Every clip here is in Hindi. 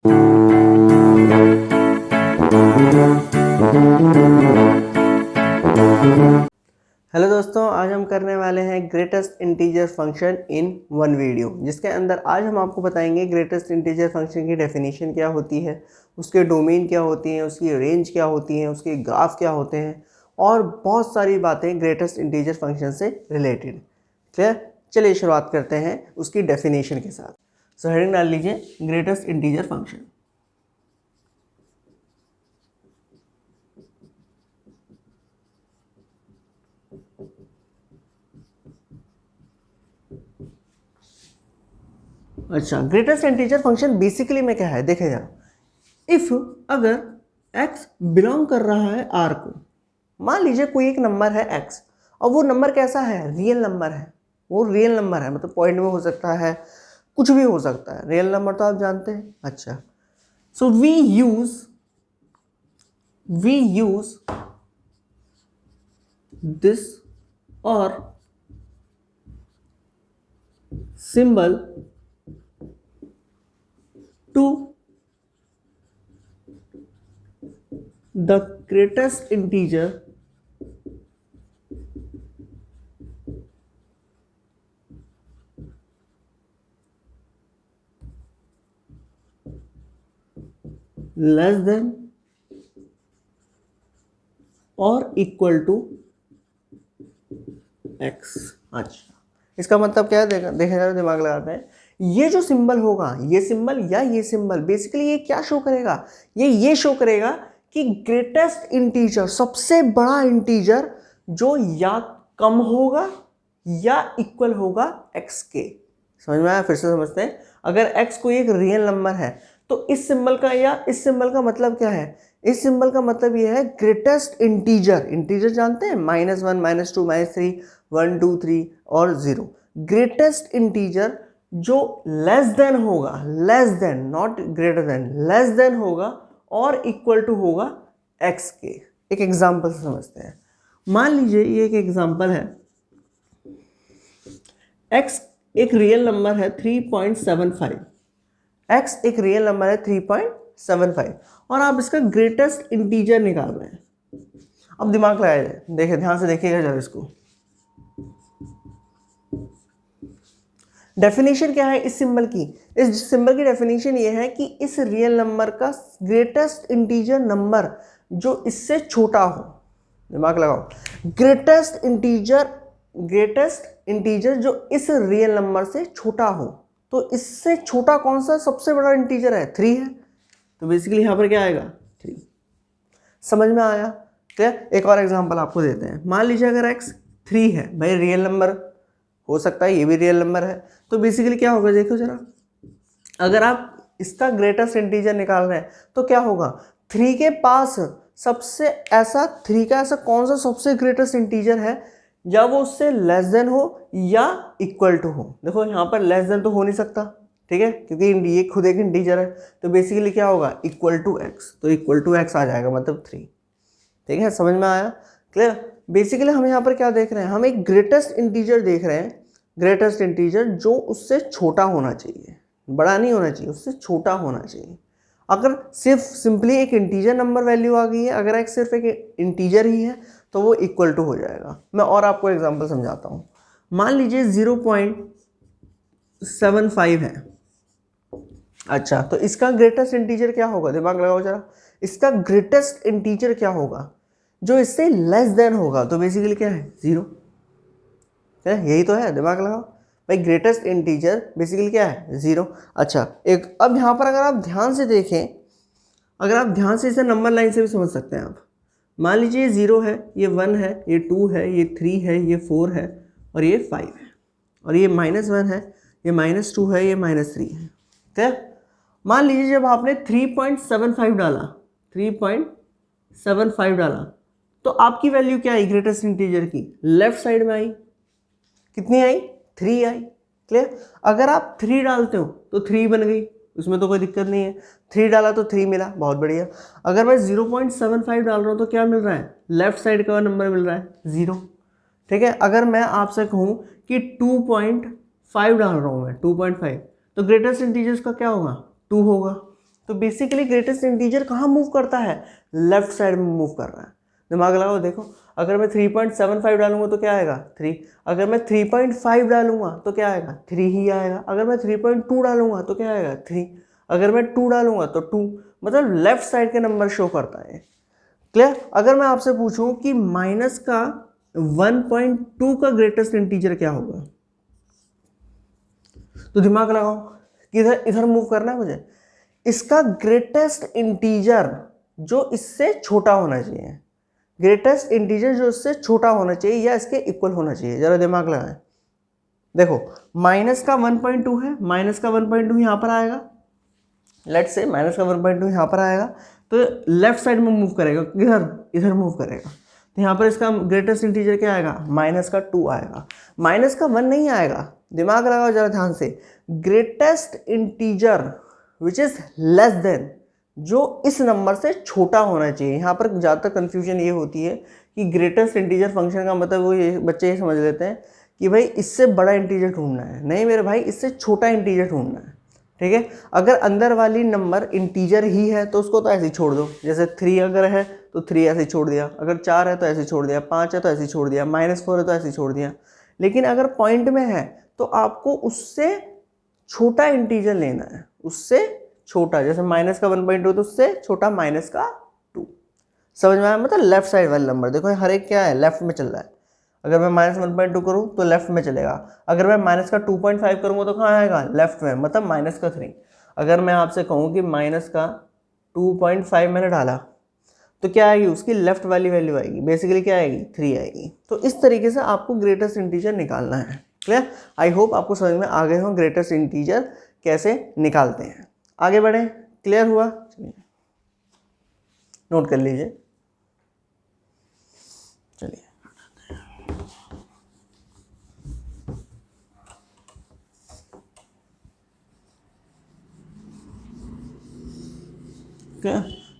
हेलो दोस्तों, आज हम करने वाले हैं greatest integer function in one video, जिसके अंदर आज हम आपको बताएंगे ग्रेटेस्ट इंटीजर फंक्शन की डेफिनेशन क्या होती है, उसके डोमेन क्या होती हैं, उसकी रेंज क्या होती है, उसके ग्राफ क्या होते हैं और बहुत सारी बातें ग्रेटेस्ट इंटीजर फंक्शन से रिलेटेड। क्लियर? चलिए शुरुआत करते हैं उसकी डेफिनेशन के साथ। सो हेडिंग डाल लीजिए ग्रेटेस्ट इंटीजर फंक्शन। अच्छा, ग्रेटेस्ट इंटीजर फंक्शन बेसिकली में क्या है, देखे जा। इफ अगर x बिलोंग कर रहा है r को, मान लीजिए कोई एक नंबर है x और वो नंबर कैसा है, रियल नंबर है। वो रियल नंबर है, मतलब पॉइंट में हो सकता है, कुछ भी हो सकता है। रियल नंबर तो आप जानते हैं। अच्छा, सो वी यूज दिस और symbol to the greatest integer less than और इक्वल टू x। अच्छा, इसका मतलब क्या है, देखे जरा, दिमाग लगाते हैं। ये जो सिंबल होगा, ये सिंबल या ये सिंबल, बेसिकली ये क्या शो करेगा, ये शो करेगा कि ग्रेटेस्ट इंटीजर, सबसे बड़ा इंटीजर जो या कम होगा या इक्वल होगा x के। समझ में आया? फिर से समझते हैं। अगर x कोई एक रियल नंबर है तो इस सिंबल का या इस सिंबल का मतलब क्या है? इस सिंबल का मतलब ये है ग्रेटेस्ट इंटीजर। इंटीजर जानते हैं, -1, -2, -3, 1, 2, 3 और 0। ग्रेटेस्ट इंटीजर जो लेस देन होगा, less then, not greater than, less than होगा और इक्वल टू होगा x के। एक एग्जांपल से समझते हैं। मान लीजिए ये एक एग्जांपल है, x एक रियल नंबर है 3.75। x एक रियल नंबर है 3.75 और आप इसका ग्रेटेस्ट इंटीजर निकाल रहे हैं। अब दिमाग लगाइए, देखिए, ध्यान से देखिएगा जरा इसको। डेफिनेशन क्या है इस सिंबल की? इस सिंबल की डेफिनेशन ये है कि इस रियल नंबर का ग्रेटेस्ट इंटीजर नंबर जो इससे छोटा हो। दिमाग लगाओ, ग्रेटेस्ट इंटीजर जो इस रियल नंबर से छोटा हो। तो इससे छोटा कौन सा सबसे बड़ा इंटीजर है? 3 है। तो बेसिकली यहां पर क्या आएगा? 3। समझ में आया? क्लियर? एक और एग्जांपल आपको देते हैं। मान लीजिए अगर x 3 है, भाई रियल नंबर हो सकता है, ये भी रियल नंबर है। तो बेसिकली क्या होगा, देखो जरा। अगर आप इसका ग्रेटेस्ट इंटीजर निकाल रहे हैं तो क्या होगा? 3 के पास सबसे ऐसा 3 का ऐसा कौन सा सबसे ग्रेटेस्ट इंटीजर है या वो उससे लेस देन हो या इक्वल टू हो। देखो यहाँ पर लेस देन तो हो नहीं सकता, ठीक है, क्योंकि ये खुद एक इंटीजर है। तो बेसिकली क्या होगा? Equal to x. तो इक्वल टू एक्स आ जाएगा, मतलब 3। ठीक है, समझ में आया? क्लियर? बेसिकली हम यहाँ पर क्या देख रहे हैं? हम एक ग्रेटेस्ट इंटीजर देख रहे हैं। ग्रेटेस्ट इंटीजर जो उससे छोटा होना चाहिए, बड़ा नहीं होना चाहिए, उससे छोटा होना चाहिए। अगर सिर्फ सिंपली एक इंटीजर नंबर वैल्यू आ गई है, अगर x सिर्फ एक इंटीजर ही है तो वो इक्वल टू हो जाएगा। मैं और आपको एग्जांपल समझाता हूँ। मान लीजिए 0.75 है। अच्छा, तो इसका ग्रेटेस्ट इंटीजर क्या होगा? दिमाग लगाओ जरा। इसका ग्रेटेस्ट इंटीजर क्या होगा जो इससे लेस देन होगा? तो बेसिकली क्या है? 0। यही तो है, दिमाग लगाओ भाई। ग्रेटेस्ट इंटीजर बेसिकली क्या है? 0। अच्छा, एक अब यहाँ पर अगर आप ध्यान से देखें, अगर आप ध्यान से इसे नंबर लाइन से भी समझ सकते हैं आप। मान लीजिए ये 0 है, ये 1 है, ये 2 है, ये 3 है, ये 4 है और ये 5 है, और ये -1 है, ये -2 है, ये -3 है। ठीक है? मान लीजिए जब आपने 3.75 डाला, 3.75 डाला, तो आपकी वैल्यू क्या आई ग्रेटेस्ट इंटीजर की? लेफ्ट साइड में आई। कितनी आई? 3 आई। क्लियर? अगर आप 3 डालते हो तो 3 बन गई, उसमें तो कोई दिक्कत नहीं है। 3 डाला तो 3 मिला, बहुत बढ़िया। अगर मैं 0.75 डाल रहा हूँ तो क्या मिल रहा है? लेफ्ट साइड का नंबर मिल रहा है, 0। ठीक है? अगर मैं आपसे कहूँ कि 2.5 डाल रहा हूँ मैं, 2.5, तो ग्रेटेस्ट इंटीजर्स का क्या होगा? 2 होगा। तो बेसिकली ग्रेटेस्ट इंटीजर कहाँ मूव करता है, लेफ्ट साइड में मूव कर रहा है। दिमाग लगाओ, देखो अगर मैं 3.75 डालूंगा तो क्या आएगा 3, अगर मैं 3.5 डालूंगा तो क्या आएगा 3 ही आएगा, अगर मैं 3.2 डालूंगा तो क्या आएगा 3, अगर मैं 2 डालूंगा तो 2, मतलब लेफ्ट साइड के नंबर शो करता है। क्लियर। अगर मैं आपसे पूछूं कि माइनस का 1.2 का ग्रेटेस्ट इंटीजर क्या होगा, तो दिमाग लगाओ कि इधर इधर मूव करना है मुझे। इसका ग्रेटेस्ट इंटीजर जो इससे छोटा होना चाहिए, ग्रेटेस्ट इंटीजर जो इससे छोटा होना चाहिए या इसके इक्वल होना चाहिए, जरा दिमाग लगाएं। देखो माइनस का 1.2 है, माइनस का 1.2 यहाँ पर आएगा, लेट्स से माइनस का 1.2 यहाँ पर आएगा, तो लेफ्ट साइड में मूव करेगा, इधर इधर मूव करेगा, तो यहाँ पर इसका ग्रेटेस्ट इंटीजर क्या आएगा, माइनस का 2 आएगा, माइनस का 1 नहीं आएगा। दिमाग लगाओ जरा ध्यान से, greatest integer which is less than, जो इस नंबर से छोटा होना चाहिए। यहाँ पर ज़्यादातर कन्फ्यूजन ये होती है कि ग्रेटेस्ट इंटीजर फंक्शन का मतलब वो ये बच्चे ये समझ लेते हैं कि भाई इससे बड़ा इंटीजर ढूंढना है। नहीं मेरे भाई, इससे छोटा इंटीजर ढूंढना है। ठीक है, अगर अंदर वाली नंबर इंटीजर ही है तो उसको तो ऐसे ही छोड़ दो, जैसे 3 अगर है तो 3 ऐसे ही छोड़ दिया, अगर 4 है तो ऐसे ही छोड़ दिया, 5 है तो ऐसे ही छोड़ दिया, -4 है तो ऐसे ही छोड़ दिया। लेकिन अगर पॉइंट में है तो आपको उससे छोटा इंटीजर लेना है, उससे छोटा, जैसे माइनस का 1.2 तो उससे छोटा माइनस का 2। समझ में आया, मतलब लेफ्ट साइड वाला नंबर। देखो हर एक क्या है, लेफ्ट में चल रहा है। अगर मैं -1.2 करूँ तो लेफ्ट में चलेगा, अगर मैं माइनस का 2.5 करूँगा तो कहाँ आएगा, लेफ्ट में, मतलब माइनस का 3। अगर मैं आपसे कहूँ कि माइनस का 2.5 मैंने डाला तो क्या आएगी, उसकी लेफ्ट वाली वैल्यू आएगी, बेसिकली क्या आएगी 3 आएगी। तो इस तरीके से आपको ग्रेटेस्ट इंटीजर निकालना है। क्लियर। आई होप आपको समझ में आ गए हो ग्रेटेस्ट इंटीजर कैसे निकालते हैं। आगे बढ़े, क्लियर हुआ, चलिए नोट कर लीजिए। चलिए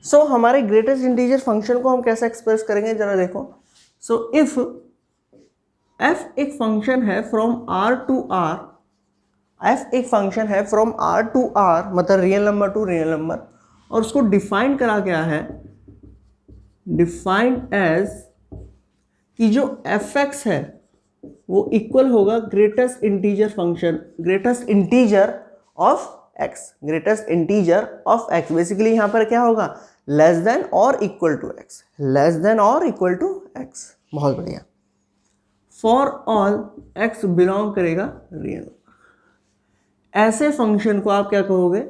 सो हमारे ग्रेटेस्ट इंटीजर फंक्शन को हम कैसे एक्सप्रेस करेंगे, जरा देखो। सो इफ f एक फंक्शन है from r to r, f एक फंक्शन है फ्रॉम r टू r, मतलब real number to real number, और उसको डिफाइन करा गया है, डिफाइंड एज कि जो fx है वो इक्वल होगा greatest integer function, greatest integer of x, greatest integer of x। Basically यहां पर क्या होगा, लेस देन और equal to x, less than और इक्वल टू x। बहुत बढ़िया। फॉर ऑल x बिलोंग करेगा रियल, ऐसे फंक्शन को आप क्या कहोगे,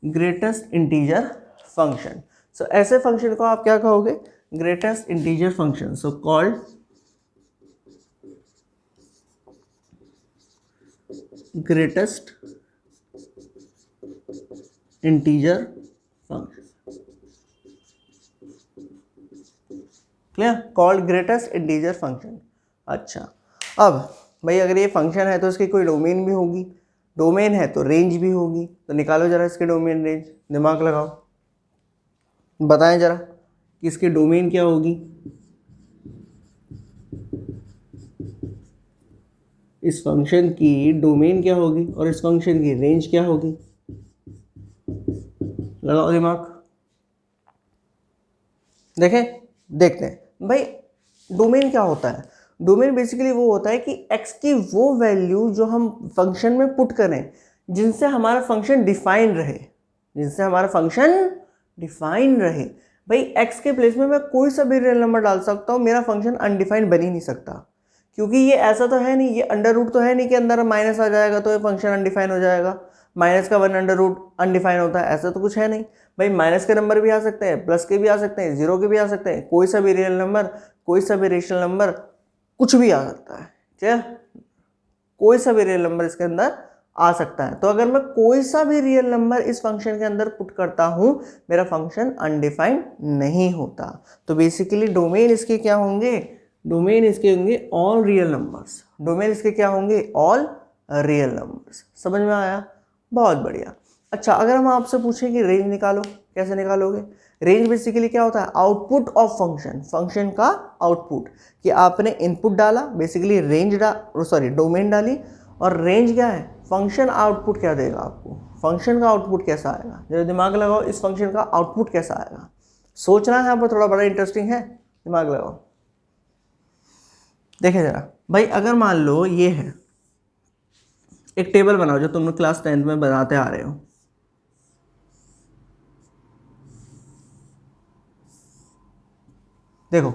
ग्रेटेस्ट इंटीजर फंक्शन। सो ऐसे फंक्शन को आप क्या कहोगे, greatest integer function. So called greatest integer function. Clear, called greatest integer function. अच्छा, अब भाई अगर ये फंक्शन है तो इसकी कोई डोमेन भी होगी, डोमेन है तो रेंज भी होगी, तो निकालो जरा इसके डोमेन रेंज, दिमाग लगाओ, बताएं जरा कि इसकी डोमेन क्या होगी, इस फंक्शन की डोमेन क्या होगी और इस फंक्शन की रेंज क्या होगी, लगाओ दिमाग। देखें, देखते हैं भाई डोमेन क्या होता है। डोमेन बेसिकली वो होता है कि x की वो वैल्यू जो हम फंक्शन में पुट करें जिनसे हमारा फंक्शन डिफाइन रहे, जिनसे हमारा फंक्शन डिफाइन रहे। भाई x के प्लेस में मैं कोई सा भी रियल नंबर डाल सकता हूँ, मेरा फंक्शन अनडिफाइंड बन ही नहीं सकता, क्योंकि ये ऐसा तो है नहीं, ये अंडर रूट तो है नहीं कि अंदर माइनस आ जाएगा तो ये फंक्शन अनडिफाइन हो जाएगा। माइनस का 1 अंडर रूट अनडिफाइन होता है, ऐसा तो कुछ है नहीं। भाई माइनस के नंबर भी आ सकते हैं, प्लस के भी आ सकते हैं, जीरो के भी आ सकते हैं, कोई सा भी रियल नंबर, कोई सा भी रेशनल नंबर, कुछ भी आ सकता है। ठीक है, कोई सा भी रियल नंबर इसके अंदर आ सकता है। तो अगर मैं कोई सा भी रियल नंबर इस फंक्शन के अंदर पुट करता हूं, मेरा फंक्शन अनडिफाइंड नहीं होता। तो बेसिकली डोमेन इसके क्या होंगे, डोमेन इसके होंगे ऑल रियल नंबर्स, डोमेन इसके क्या होंगे, ऑल रियल नंबर्स। समझ में आया, बहुत बढ़िया। अच्छा, अगर हम आपसे पूछें कि रेंज निकालो, कैसे निकालोगे। रेंज बेसिकली क्या होता है, आउटपुट ऑफ फंक्शन, फंक्शन का आउटपुट, कि आपने इनपुट डाला, बेसिकली रेंज डोमेन डाली, और रेंज क्या है, फंक्शन आउटपुट क्या देगा आपको, फंक्शन का आउटपुट कैसा आएगा, जरा दिमाग लगाओ, इस फंक्शन का आउटपुट कैसा आएगा, सोचना है यहाँ पर, थोड़ा बड़ा इंटरेस्टिंग है, दिमाग लगाओ। देखें जरा भाई, अगर मान लो ये है, एक टेबल बनाओ जो तुम लोग क्लास 10th में बनाते आ रहे हो। देखो,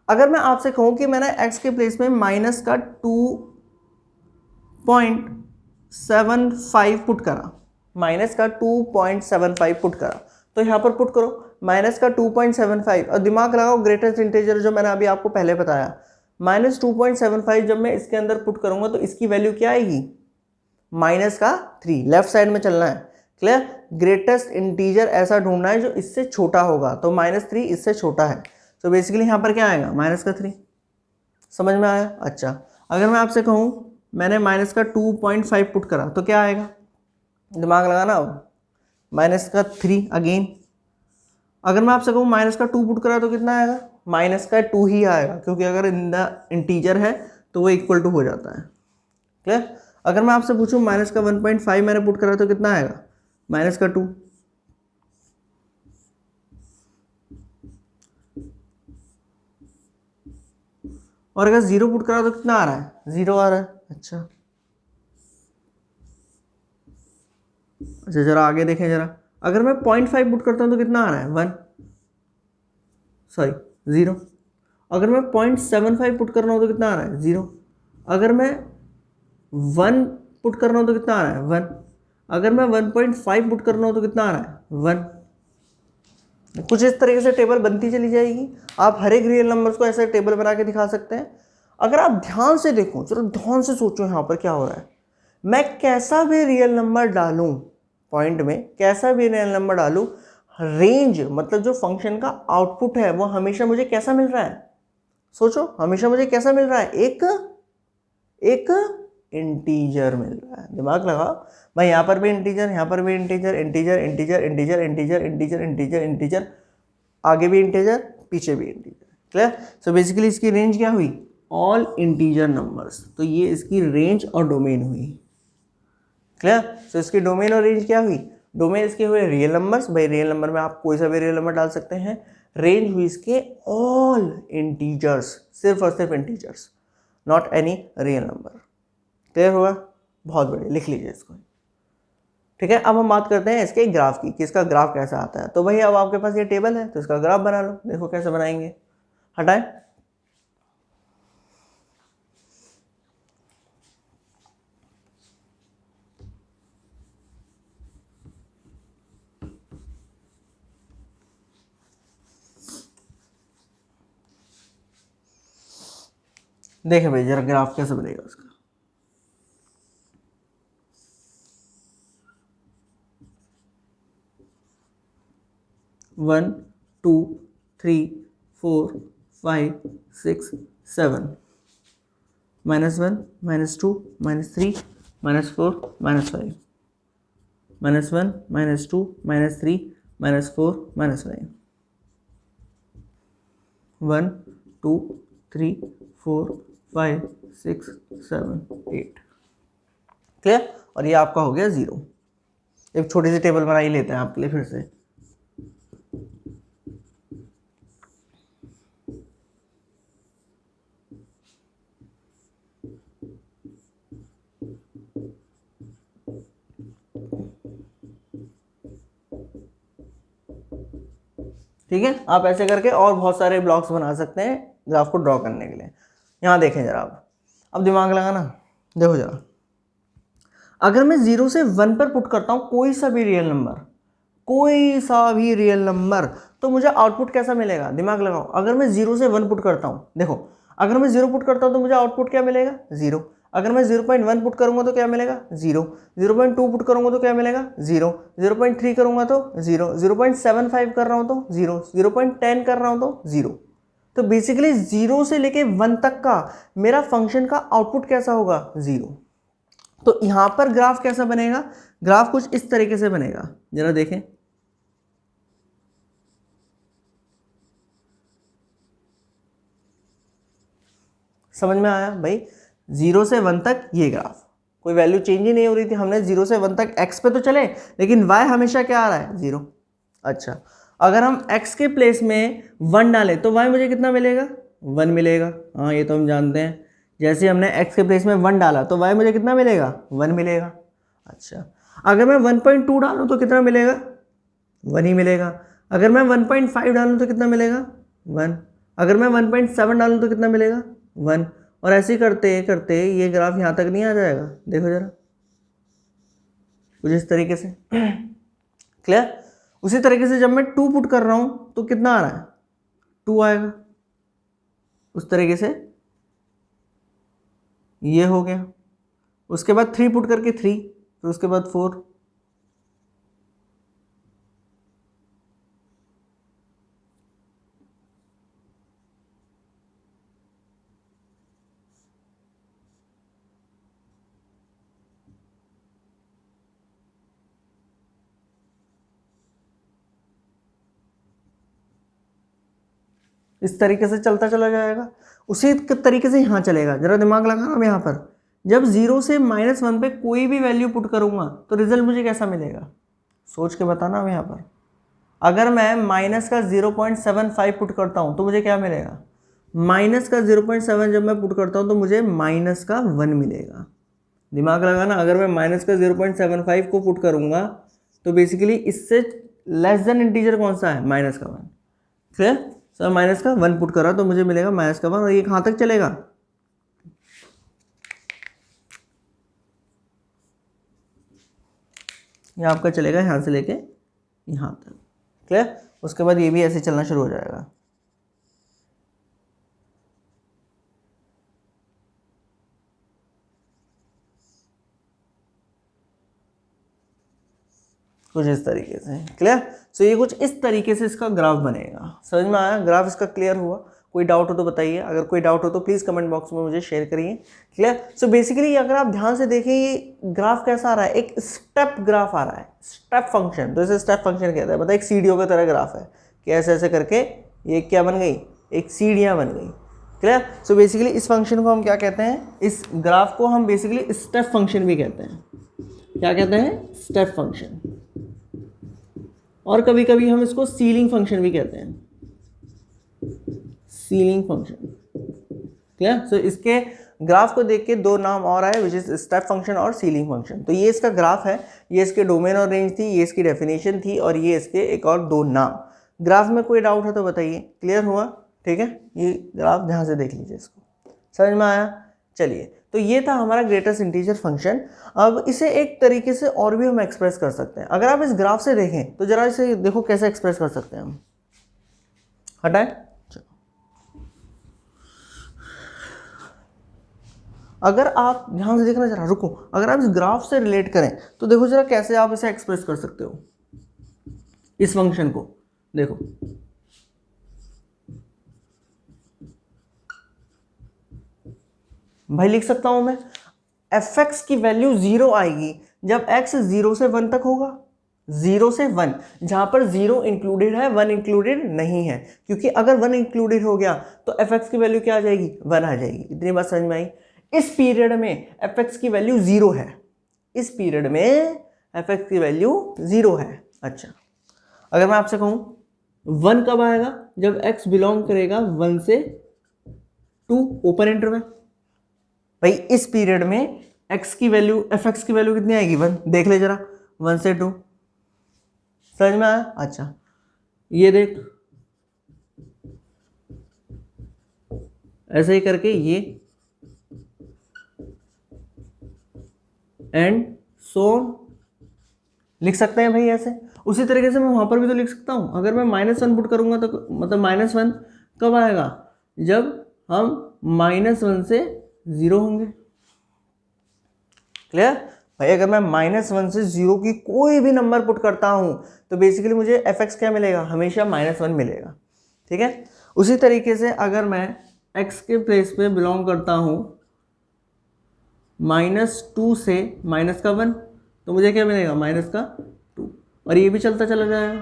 अगर मैं आपसे कहूं कि मैंने x के प्लेस में माइनस का 2.75 पुट करा, माइनस का 2.75 पुट करा, तो यहां पर पुट करो माइनस का 2.75 और दिमाग लगाओ, ग्रेटेस्ट इंटीजर जो मैंने अभी आपको पहले बताया, माइनस 2.75 जब मैं इसके अंदर पुट करूंगा तो इसकी वैल्यू क्या आएगी, माइनस का 3, लेफ्ट साइड में चलना है, क्लियर। ग्रेटेस्ट इंटीजर ऐसा ढूंढना है जो इससे छोटा होगा, तो -3 इससे छोटा है, तो बेसिकली यहाँ पर क्या आएगा, माइनस का 3। समझ में आया? अच्छा, अगर मैं आपसे कहूँ मैंने माइनस का 2.5 पुट करा तो क्या आएगा, दिमाग लगाना, माइनस का 3 अगेन। अगर मैं आपसे कहूँ माइनस का 2 पुट करा तो कितना आएगा, माइनस का 2 ही आएगा, क्योंकि अगर इन द इंटीजर है तो वो इक्वल टू हो जाता है, क्लियर। अगर मैं आपसे पूछूं माइनस का 1.5 मैंने पुट करा तो कितना आएगा, माइनस का 2। और अगर 0 पुट करा तो कितना आ रहा है, 0 आ रहा है। अच्छा, जरा आगे देखें जरा, अगर मैं 0.5 पुट करता हूं तो कितना आ रहा है, 1, सॉरी 0। अगर मैं 0.75 पुट कर रहा हूं तो कितना आ रहा है, 0। अगर मैं 1 पुट कर रहा हूं तो कितना आ रहा है, 1। अगर मैं 1.5 पुट कर रहा हूं तो कितना आ रहा है, 1। कुछ इस तरीके से टेबल बनती चली जाएगी। आप हर एक रियल नंबर्स को ऐसे टेबल बना के दिखा सकते हैं। अगर आप ध्यान से देखो, चलो ध्यान से सोचो यहाँ पर क्या हो रहा है, मैं कैसा भी रियल नंबर डालूं, पॉइंट में कैसा भी रियल नंबर डालूं, रेंज मतलब जो फंक्शन का आउटपुट है वो हमेशा मुझे कैसा मिल रहा है, सोचो, हमेशा मुझे कैसा मिल रहा है, एक इंटीजर मिल रहा है। दिमाग लगाओ भाई, यहाँ पर भी इंटीजर, यहाँ पर भी integer, integer integer integer integer integer integer integer, आगे भी इंटीजर, पीछे भी इंटीजर, क्लियर। सो बेसिकली इसकी रेंज क्या हुई, ऑल इंटीजर नंबर्स, तो ये इसकी रेंज और डोमेन हुई, क्लियर। सो इसकी डोमेन और रेंज क्या हुई, डोमेन इसके हुए रियल नंबर्स, भाई रियल नंबर में आप कोई सा भी रियल नंबर डाल सकते हैं। रेंज हुई इसके ऑल इंटीजर्स, सिर्फ और सिर्फ integers, not any real number. Clear होगा, बहुत बढ़िया, लिख लीजिए इसको, ठीक है। अब हम बात करते हैं इसके ग्राफ की, कि इसका ग्राफ कैसा आता है। तो भाई अब आपके पास ये टेबल है तो इसका ग्राफ बना लो, देखो कैसे बनाएंगे, हटाएं। देखें भाई जरा ग्राफ कैसे बनेगा उसका, one two three four five six seven, -1 -2 -3 -4 -5, -1 -2 -3 -4 -5, 1 2 3 4 5 6 7 8, clear. और ये आपका हो गया 0। एक छोटी सी टेबल बना ही लेते हैं आपके लिए फिर से, ठीक है। आप ऐसे करके और बहुत सारे ब्लॉक्स बना सकते हैं ग्राफ को ड्रॉ करने के लिए। यहाँ देखें जरा, आप अब दिमाग लगाना, देखो जरा, अगर मैं 0 से 1 पर पुट करता हूँ कोई सा भी रियल नंबर, कोई सा भी रियल नंबर, तो मुझे आउटपुट कैसा मिलेगा, दिमाग लगाओ। अगर मैं 0 से 1 पुट करता हूँ, देखो अगर मैं 0 पुट करता हूँ तो मुझे आउटपुट क्या मिलेगा, 0। अगर मैं 0.1 पुट करूंगा तो क्या मिलेगा, 0। 0.2 पुट करूंगा तो क्या मिलेगा, 0। 0.3 करूंगा तो 0। 0.75 कर रहा हूं तो 0। 0.10 कर रहा हूं तो 0। तो बेसिकली 0 से लेके 1 तक का मेरा फंक्शन का आउटपुट कैसा होगा, 0। तो यहां पर ग्राफ कैसा बनेगा, ग्राफ कुछ इस तरीके से बनेगा, जरा देखें। समझ में आया भाई, 0 से 1 तक ये ग्राफ, कोई वैल्यू चेंज ही नहीं हो रही थी, हमने 0 से 1 तक x पे तो चले, लेकिन y हमेशा क्या आ रहा है 0। अच्छा, अगर हम x के प्लेस में 1 डालें तो y मुझे कितना मिलेगा 1 मिलेगा। हाँ ये तो हम जानते हैं, जैसे हमने x के प्लेस में 1 डाला तो y मुझे कितना मिलेगा 1 मिलेगा। अच्छा, अगर मैं 1.2 डालूँ तो कितना मिलेगा 1 ही मिलेगा। अगर मैं 1.5 डालूँ तो कितना मिलेगा 1। अगर मैं 1.7 डालूँ तो कितना मिलेगा 1। और ऐसे ही करते करते ये ग्राफ यहाँ तक नहीं आ जाएगा, देखो जरा कुछ इस तरीके से। क्लियर। उसी तरीके से जब मैं 2 पुट कर रहा हूँ तो कितना आ रहा है 2 आएगा। उस तरीके से ये हो गया। उसके बाद 3 पुट करके 3, फिर उसके बाद 4। इस तरीके से चलता चला जाएगा। उसी तरीके से यहाँ चलेगा, जरा दिमाग लगाना मैं यहाँ पर। जब 0 से -1 पे कोई भी वैल्यू पुट करूँगा तो रिजल्ट मुझे कैसा मिलेगा, सोच के बताना मैं यहाँ पर। अगर मैं माइनस का 0.75 पुट करता हूँ तो मुझे क्या मिलेगा, माइनस का 0.7 जब मैं पुट करता हूँ तो मुझे माइनस का 1 मिलेगा। दिमाग लगाना, अगर मैं माइनस का 0.75 को पुट करूँगा तो बेसिकली इससे लेस देन इंटीजर कौन सा है, माइनस का 1। क्लियर। सर माइनस का 1 पुट करा तो मुझे मिलेगा माइनस का 1। और ये कहाँ तक चलेगा, ये आपका चलेगा यहाँ से लेके यहाँ तक। क्लियर। उसके बाद ये भी ऐसे चलना शुरू हो जाएगा। कुछ इस तरीके से। क्लियर। सो ये कुछ इस तरीके से इसका ग्राफ बनेगा। समझ में आया, ग्राफ इसका क्लियर हुआ। कोई डाउट हो तो बताइए, अगर कोई डाउट हो तो प्लीज़ कमेंट बॉक्स में मुझे शेयर करिए। क्लियर। सो बेसिकली अगर आप ध्यान से देखें ये ग्राफ कैसा आ रहा है, एक स्टेप ग्राफ आ रहा है, स्टेप फंक्शन। तो इसे स्टेप फंक्शन कहता है, मतलब एक सीढ़ियों की तरह ग्राफ है कि ऐसे ऐसे करके ये क्या बन गई, एक सीढ़ियाँ बन गई। क्लियर। सो बेसिकली इस फंक्शन को हम क्या कहते हैं, इस ग्राफ को हम बेसिकली स्टेप फंक्शन भी कहते हैं। क्या कहते हैं, स्टेप फंक्शन। और कभी कभी हम इसको सीलिंग फंक्शन भी कहते हैं, सीलिंग फंक्शन। क्लियर। सो इसके ग्राफ को देख के दो नाम और आए, विच इज स्टेप फंक्शन और सीलिंग फंक्शन। तो ये इसका ग्राफ है, ये इसके डोमेन और रेंज थी, ये इसकी डेफिनेशन थी, और ये इसके एक और दो नाम। ग्राफ में कोई डाउट है तो बताइए। क्लियर हुआ, ठीक है। ये ग्राफ ध्यान से देख लीजिए, इसको समझ में आया। चलिए, तो ये था हमारा ग्रेटेस्ट इंटीजर फंक्शन। अब इसे एक तरीके से और भी हम एक्सप्रेस कर सकते हैं। अगर आप इस ग्राफ से देखें तो जरा इसे देखो कैसे एक्सप्रेस कर सकते हैं हम। हटाएं। अगर आप ध्यान से देखना, जरा रुको, अगर आप इस ग्राफ से रिलेट करें तो देखो जरा कैसे आप इसे एक्सप्रेस कर सकते हो, इस फंक्शन को। देखो भाई, लिख सकता हूं मैं, fx की वैल्यू 0 आएगी जब x 0 से 1 तक होगा। 0 से 1, जहां पर 0 इंक्लूडेड है, 1 इंक्लूडेड नहीं है, क्योंकि अगर 1 इंक्लूडेड हो गया तो fx की वैल्यू क्या आ जाएगी, 1 आ जाएगी। इतनी बात समझ में आई। इस पीरियड में fx की वैल्यू 0 है, इस पीरियड में fx की वैल्यू 0 है। अच्छा, अगर मैं आपसे कहूं 1 कब आएगा, जब x बिलोंग करेगा 1 से 2 ओपन इंटरवल। भाई इस पीरियड में x की वैल्यू, fx की वैल्यू कितनी आएगी, 1। देख ले जरा, 1 से 2। समझ में आया। अच्छा, ये देख, ऐसे ही करके ये एंड सो लिख सकते हैं भाई ऐसे। उसी तरीके से मैं वहां पर भी तो लिख सकता हूं। अगर मैं -1 पुट करूंगा तो मतलब -1 कब आएगा, जब हम -1 से 0 होंगे। क्लियर भाई। अगर मैं -1 से 0 की कोई भी नंबर पुट करता हूं तो बेसिकली मुझे fx क्या मिलेगा, हमेशा -1 मिलेगा। ठीक है। उसी तरीके से अगर मैं x के प्लेस पे बिलोंग करता हूं -2 से -1 तो मुझे क्या मिलेगा, -2, और ये भी चलता चला जाएगा।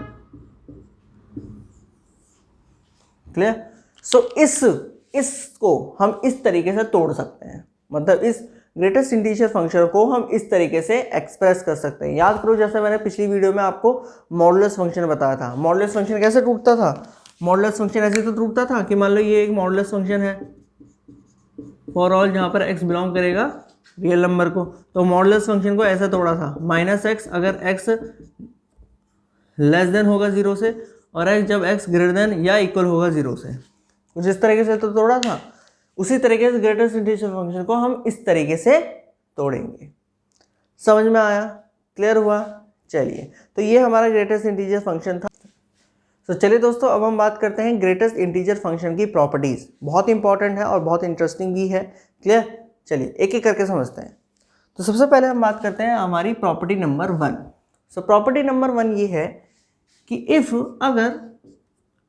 क्लियर। सो इसको हम इस तरीके से तोड़ सकते हैं, मतलब इस ग्रेटेस्ट इंटीजर फंक्शन को हम इस तरीके से एक्सप्रेस कर सकते हैं। याद करो जैसे मैंने पिछली वीडियो में आपको मॉडुलस फंक्शन बताया था। मॉडुलस फंक्शन कैसे टूटता था? मॉडुलस फंक्शन ऐसे तो टूटता था कि मान लो ये एक मॉडुलस फंक्शन है फॉर ऑल जहाँ पर x बिलोंग करेगा रियल नंबर को, तो मॉडुलस फंक्शन को ऐसा तोड़ा था -x अगर x लेस देन होगा 0 से और x जब x ग्रेटर देन या इक्वल होगा 0 से, कुछ इस तरीके से तो तोड़ा था। उसी तरीके से ग्रेटेस्ट इंटीजर फंक्शन को हम इस तरीके से तोड़ेंगे। समझ में आया? क्लियर हुआ? चलिए, तो ये हमारा ग्रेटेस्ट इंटीजर फंक्शन था। तो चलिए दोस्तों, अब हम बात करते हैं ग्रेटेस्ट इंटीजर फंक्शन की प्रॉपर्टीज़। बहुत इंपॉर्टेंट है और बहुत इंटरेस्टिंग भी है। क्लियर? चलिए एक एक करके समझते हैं। तो सबसे पहले हम बात करते हैं हमारी property number 1। So property number 1 ये है कि इफ़ अगर,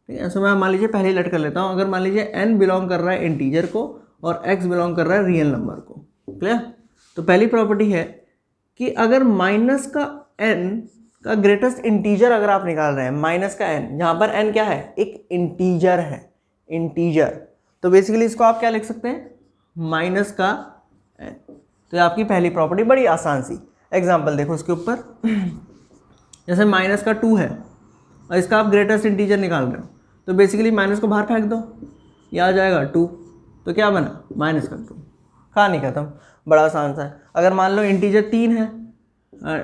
ऐसा मैं मान लीजिए पहले ही लट कर लेता हूँ, अगर मान लीजिए n बिलोंग कर रहा है इंटीजर को और x बिलोंग कर रहा है रियल नंबर को। क्लियर? तो पहली प्रॉपर्टी है कि अगर माइनस का n का ग्रेटेस्ट इंटीजर अगर आप निकाल रहे हैं, माइनस का n, जहाँ पर n क्या है? एक इंटीजर है, इंटीजर। तो बेसिकली इसको आप क्या लिख सकते हैं? माइनस का n। तो ये आपकी पहली प्रॉपर्टी, बड़ी आसान सी। एग्जाम्पल देखो इसके ऊपर, जैसे माइनस का 2 है और इसका आप ग्रेटेस्ट इंटीजर निकाल रहे हो, तो बेसिकली माइनस को बाहर फेंक दो, ये आ जाएगा 2, तो क्या बना? माइनस का 2। कहानी खत्म, बड़ा आसान सा है। अगर मान लो इंटीजर 3 है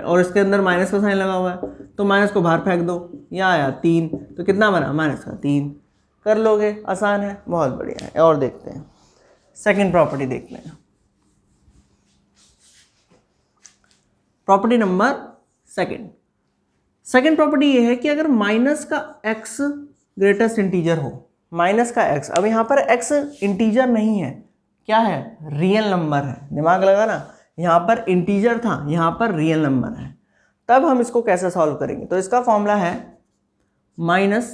और इसके अंदर माइनस का साइन लगा हुआ है, तो माइनस को बाहर फेंक दो, यह आया 3, तो कितना बना? माइनस का 3। कर लोगे, आसान है, बहुत बढ़िया है। और देखते हैं सेकंड प्रॉपर्टी, देखते हैं प्रॉपर्टी नंबर सेकंड प्रॉपर्टी ये है कि अगर माइनस का x ग्रेटेस्ट इंटीजर हो, माइनस का x, अब यहाँ पर x इंटीजर नहीं है, क्या है? रियल नंबर है। दिमाग लगा ना, यहाँ पर इंटीजर था, यहाँ पर रियल नंबर है। तब हम इसको कैसे सॉल्व करेंगे? तो इसका फॉर्मूला है -x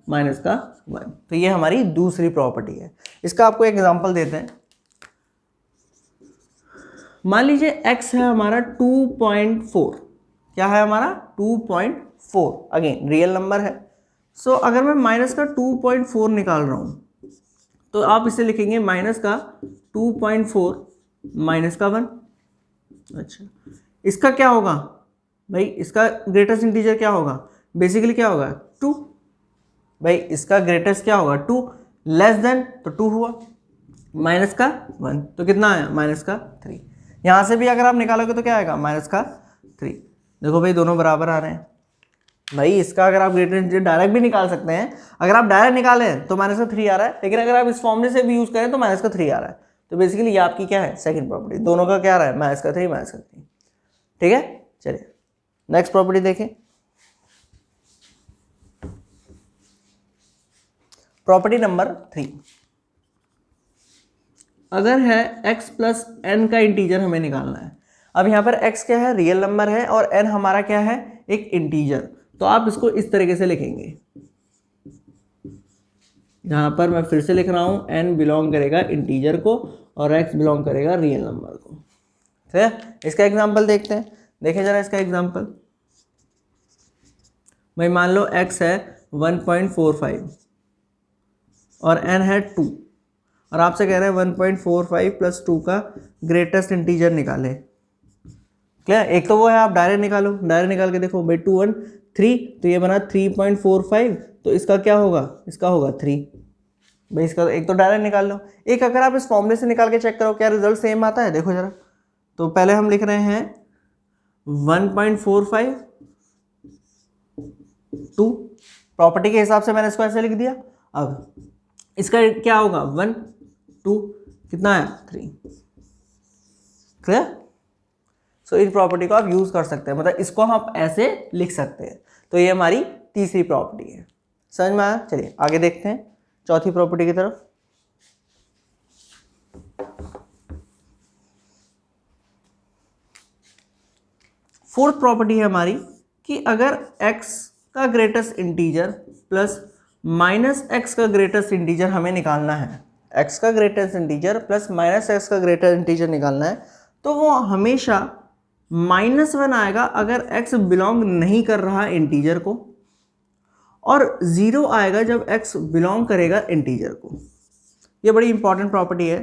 माइनस का 1। तो ये हमारी दूसरी प्रॉपर्टी है। इसका आपको एक एग्जांपल देते हैं। मान लीजिए x है हमारा 2.4, क्या है हमारा? 2.4, अगेन रियल नंबर है। सो अगर मैं माइनस का 2.4 निकाल रहा हूँ, तो आप इसे लिखेंगे माइनस का 2.4 माइनस का 1। अच्छा, इसका क्या होगा भाई? इसका ग्रेटेस्ट इंटीजर क्या होगा? बेसिकली क्या होगा? 2। भाई इसका ग्रेटेस्ट क्या होगा? 2, लेस देन तो 2 हुआ, माइनस का 1 तो कितना आया? माइनस का 3। यहाँ से भी अगर आप निकालोगे तो क्या आएगा? माइनस का 3। देखो भाई दोनों बराबर आ रहे हैं। भाई इसका अगर आप ग्रेटेस्ट इंटीजर डायरेक्ट भी निकाल सकते हैं, अगर आप डायरेक्ट निकालें तो माइनस का 3 आ रहा है, लेकिन अगर आप इस फॉर्मूले से भी यूज करें तो माइनस का 3 आ रहा है। तो बेसिकली ये आपकी क्या है? Second property. दोनों का क्या आ रहा है? माइनस का 3 माइनस का 3। ठीक है, चलिए नेक्स्ट प्रॉपर्टी देखें। प्रॉपर्टी नंबर 3, अगर है x प्लस n का इंटीजर हमें निकालना है। अब यहाँ पर x क्या है? रियल नंबर है, और n हमारा क्या है? एक इंटीजर। तो आप इसको इस तरीके से लिखेंगे, यहाँ पर मैं फिर से लिख रहा हूँ, n बिलोंग करेगा इंटीजर को और x बिलोंग करेगा रियल नंबर को। ठीक है, इसका एग्जाम्पल देखते हैं। देखें जरा इसका एग्जाम्पल। भाई मान लो x है 1.45 और n है 2, और आपसे कह रहे हैं 1.45 प्लस 2 का ग्रेटेस्ट इंटीजर निकाले। क्लियर? एक तो वो है आप डायरेक्ट निकालो, डायरेक्ट निकाल के देखो भाई 2 1 3, तो ये बना 3.45, तो इसका क्या होगा? इसका होगा 3। भाई इसका एक तो डायरेक्ट निकाल लो, एक अगर आप इस फॉर्मूले से निकाल के चेक करो क्या रिजल्ट सेम आता है। देखो जरा, तो पहले हम लिख रहे हैं 1.45 2, प्रॉपर्टी के हिसाब से मैंने इसको ऐसे लिख दिया। अब इसका क्या होगा? 1 2, कितना है? 3। क्लियर? सो इन प्रॉपर्टी को आप यूज कर सकते हैं, मतलब इसको हम ऐसे लिख सकते हैं। तो ये हमारी तीसरी प्रॉपर्टी है। समझ में आया? चलिए आगे देखते हैं चौथी प्रॉपर्टी की तरफ। फोर्थ प्रॉपर्टी है हमारी कि अगर x का greatest integer plus minus x का ग्रेटेस्ट इंटीजर हमें निकालना है, x का greatest integer plus minus x का ग्रेटेस्ट इंटीजर निकालना है, तो वो हमेशा -1 आएगा अगर x बिलोंग नहीं कर रहा इंटीजर को, और 0 आएगा जब x बिलोंग करेगा इंटीजर को। ये बड़ी इंपॉर्टेंट प्रॉपर्टी है।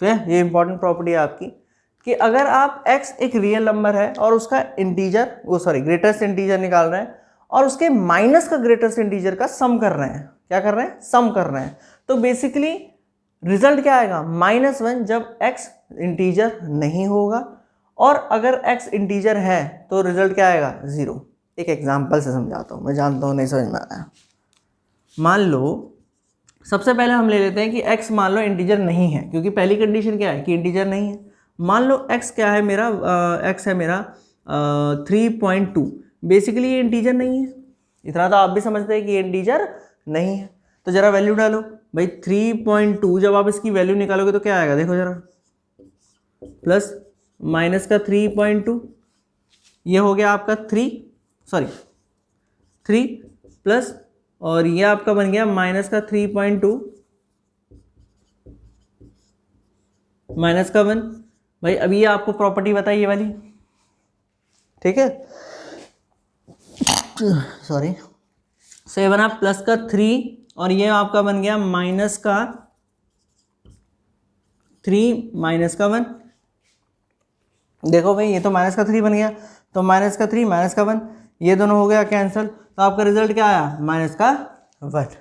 तो ये इंपॉर्टेंट प्रॉपर्टी है आपकी कि अगर आप x एक रियल नंबर है और उसका इंटीजर ग्रेटेस्ट इंटीजर निकाल रहे हैं और उसके माइनस का ग्रेटेस्ट इंटीजर का सम कर रहे हैं, क्या कर रहे हैं, सम कर रहे हैं, तो बेसिकली रिजल्ट क्या आएगा, -1 जब x इंटीजर नहीं होगा, और अगर x इंटीजर है तो रिजल्ट क्या आएगा, 0। एक एग्जांपल से समझाता हूँ, मैं जानता हूँ नहीं समझ में आया। मान लो सबसे पहले हम ले लेते हैं कि x मान लो इंटीजर नहीं है, क्योंकि पहली कंडीशन क्या है कि इंटीजर नहीं है। मान लो x क्या है मेरा, x है मेरा 3.2, बेसिकली ये इंटीजर नहीं है, इतना तो आप भी समझते हैं कि ये इंटीजर नहीं है। तो जरा वैल्यू डालो भाई, 3.2 जब आप इसकी वैल्यू निकालोगे तो क्या आएगा, देखो जरा, प्लस माइनस का 3.2, ये हो गया आपका 3 प्लस, और ये आपका बन गया माइनस का 3.2 माइनस का 1। भाई अभी ये आपको प्रॉपर्टी बताइए वाली, ठीक है, सॉरी, सो ये बना प्लस का 3 और ये आपका बन गया माइनस का 3 माइनस का 1। देखो भाई ये तो माइनस का 3 बन गया, तो माइनस का 3 माइनस का 1, ये दोनों हो गया कैंसिल, तो आपका रिजल्ट क्या आया, माइनस का 1।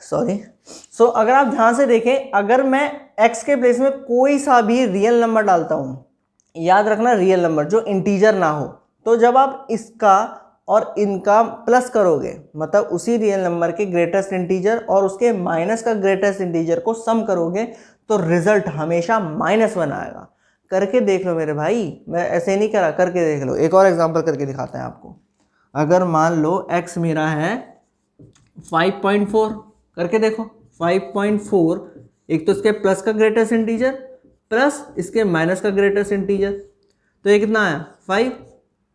सॉरी। सो अगर आप ध्यान से देखें, अगर मैं x के प्लेस में कोई सा भी रियल नंबर डालता हूं, याद रखना रियल नंबर जो इंटीजर ना हो, तो जब आप इसका और इनका प्लस करोगे, मतलब उसी रियल नंबर के ग्रेटेस्ट इंटीजर और उसके माइनस का ग्रेटेस्ट इंटीजर को सम करोगे, तो रिजल्ट हमेशा -1 आएगा। करके देख लो मेरे भाई, मैं ऐसे नहीं करा, करके देख लो। एक और एग्जांपल करके दिखाते हैं आपको। अगर मान लो x मेरा है 5.4, करके देखो 5.4, एक तो इसके प्लस का ग्रेटेस्ट इंटीजर प्लस इसके माइनस का ग्रेटेस्ट इंटीजर, तो ये कितना आया 5।